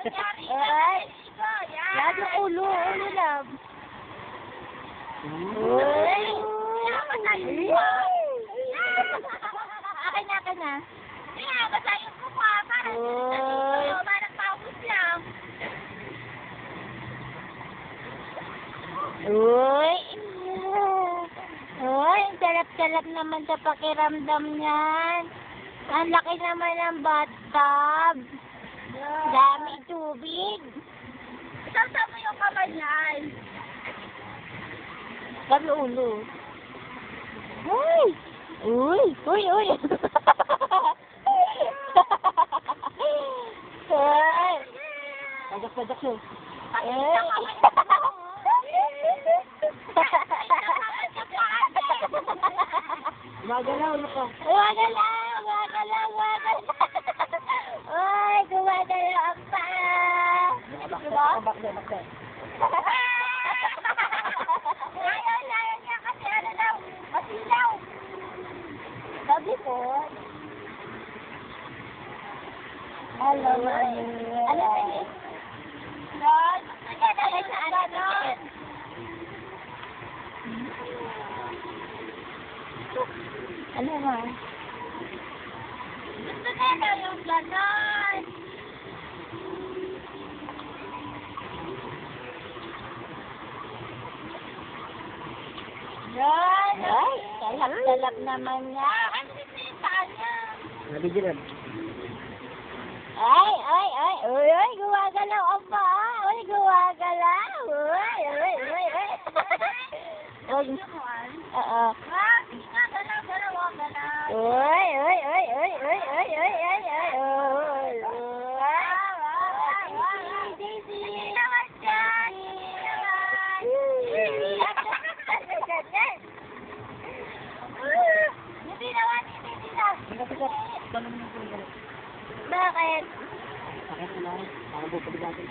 Ay! Yan yung ulo lang. Uy! Akin na. Kaya, basahin ko pa. Parang tapos lang. Uy! Uy, ang sarap-sarap naman sa pakiramdam niyan. Ang laki naman ng bathtub. Dami tubig. Saan mo yung kamay niyan? Dami ulo. Uy! Uy! Uy! Uy! Uy! Pagak siya. Gumagalaw na ka. Gumagalaw. Uy, gumagalaw ang paa. Bakit? Ayaw niya kasi ano daw, masilaw. Sabi ko. Hello, ano ba? Ron, nagdadala sa ano, Ron? Ano ba? Gusto na yung ganon. Ron! Ay, talap naman niya. Ang sisita niya. Nabigilan. Ay! Uy, gumagalaw ang paa. Uy, gumagalaw. Uy. Oo. Uy. Bakit? Bakit na? Parang bupag natin.